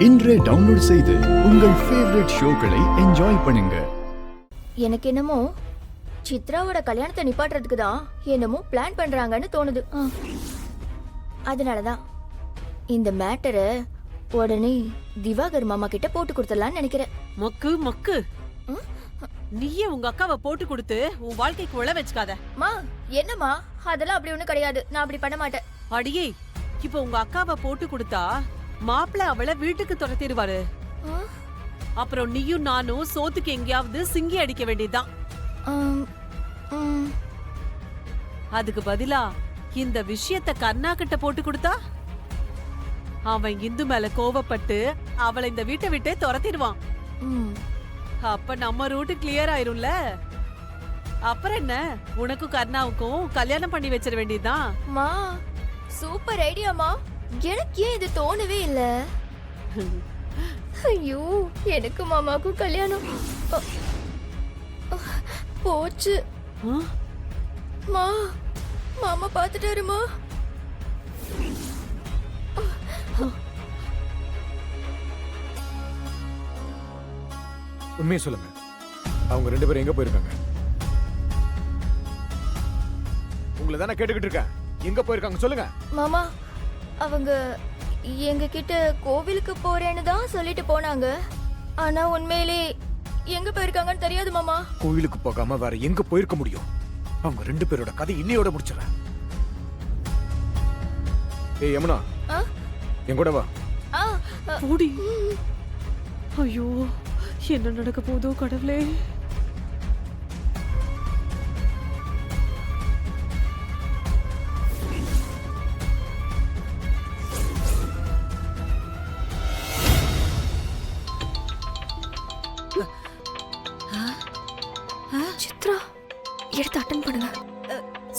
இன்றே டவுன்லோட் செய்து உங்கள் ஃபேவரட் ஷோக்களை என்ஜாய் பண்ணுங்க. எனக்கு என்னமோ சித்ராவோட கல்யாணத்தை நிப்பாட்டுறதுக்கு தான் என்னமோ பிளான் பண்றாங்கன்னு தோணுது. அதனாலதான் இந்த மேட்டரை உடனே திவாகர் மாமா கிட்ட போட்டு கொடுத்துடலாம்னு நினைக்கிறேன். மக்கு மக்கு நீயே உங்க அக்காவை போட்டு கொடுத்து உன் வாழ்க்கைக்கு உழ வச்சுக்காத. மா என்னம்மா, அதெல்லாம் அப்படி ஒண்ணும் கிடையாது. நான் அப்படி பண்ண மாட்டேன். அடியே, இப்ப உங்க அக்காவை போட்டு கொடுத்தா மாப்பிள்ள அவளை வீட்டுக்கு துரத்திடுவாரு. அப்புறம் நீயும் நானும் சோத்துக்கு எங்கேயாவது சிங்கி அடிக்க வேண்டியதுதான். அதுக்கு பதிலா இந்த விஷயத்த கர்ணா கிட்ட போட்டு கொடுத்தா அவன் இந்து மேல கோவப்பட்டு அவளை இந்த வீட்டை விட்டே துரத்திடுவான். அப்ப நம்ம ரூட் கிளியர் ஆயிரும்ல. அப்புறம் என்ன, உனக்கும் கர்ணாவுக்கும் கல்யாணம் பண்ணி வச்சிட வேண்டியதுதான். மா சூப்பர் ஐடியாமா. எனக்கு ஏன் இது தோணவே இல்ல? ஐயோ, எனக்கு மாமாக்கும் கல்யாணம் போச்சு. மா மாமா பாத்துட்டாருமா. உண்மையை சொல்லுங்க, அவங்க ரெண்டு பேரும் எங்க போயிருக்காங்க? உங்களை தானே கேட்டுக்கிட்டு இருக்கேன். எங்க போயிருக்காங்க சொல்லுங்க. மாமா அவங்க எங்க கிட்ட கோவிலுக்கு போறேன்னு தான் சொல்லிட்டு போனாங்க. ஆனா உண்மையிலே எங்க போயிருக்காங்கன்னு தெரியாது மாமா. கோவிலுக்கு போகாம வேற எங்க போயிருக்க முடியும்? அவங்க ரெண்டு பேரோட கதை இன்னையோட முடிச்சிடறேன். ஏய் யமுனா, என் கூட வா. ஓடி. ஐயோ, என்ன நடக்க போதோ கடவுளே. சித்ரா எடுத்து அட்டன் பண்ணுங்க.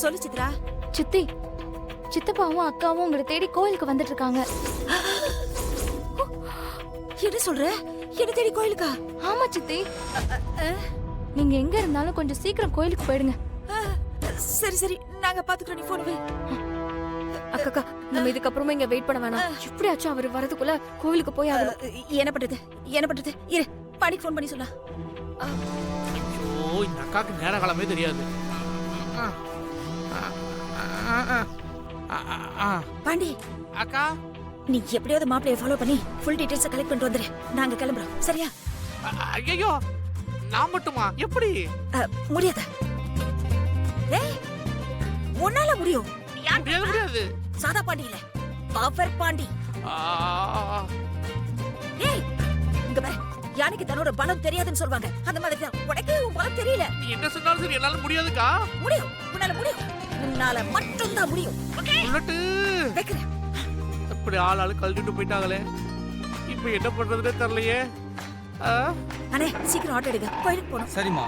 சொல்லு சித்ரா. சித்தி, சித்தப்பாவும் அக்காவும் உங்களை தேடி கோயிலுக்கு வந்துட்டு இருக்காங்க. என்ன சொல்ற? என்ன தேடி கோயிலுக்கா? ஆமா சித்தி, நீங்க எங்க இருந்தாலும் கொஞ்சம் சீக்கிரம் கோயிலுக்கு போயிடுங்க. சரி சரி, நாங்க பாத்துக்கிறோம். நீ போன் வை. அக்கா, நம்ம இதுக்கப்புறமா இங்க வெயிட் பண்ண வேணாம். எப்படியாச்சும் அவர் வரதுக்குள்ள கோவிலுக்கு போய் ஆகணும். என்ன பண்றது இரு, பாடிக்கு போன் பண்ணி சொல்ல. இந்த அக்காக்கு நேர காலமே தெரியாது. பாண்டி அக்கா, நீ எப்படியாவது மாப்பிளைய ஃபாலோ பண்ணி ஃபுல் டீடைல்ஸ் கலெக்ட் பண்ணிட்டு வந்துரு. நாங்க கிளம்புறோம், சரியா? ஐயோ, நான் மட்டுமா? எப்படி முடியாத? ஏய், உன்னால முடியும். முடியாது. சாதா பாண்டி இல்ல, பவர் பாண்டி. ஏய், இங்க பாரு, யானைக்கு தன்னோட பலம் தெரியாதுன்னு சொல்வாங்க. அந்த மாதிரி தான் உனக்கு உன் பலம் தெரியல. நீ என்ன சொன்னாலும் சரி, என்னால முடியாதுக்கா. முடியும், உன்னால முடியும். உன்னால மட்டும் தான் முடியும். ஓகே, புல்லட் வைக்கிறேன். இப்படி ஆள் கழட்டிட்டு போயிட்டாங்களே, இப்போ என்ன பண்றதுன்னே தெரியலையே. அண்ணே, சீக்கிரம் ஆட்டோ எடுங்க, கோயிலுக்கு போகணும். சரிம்மா.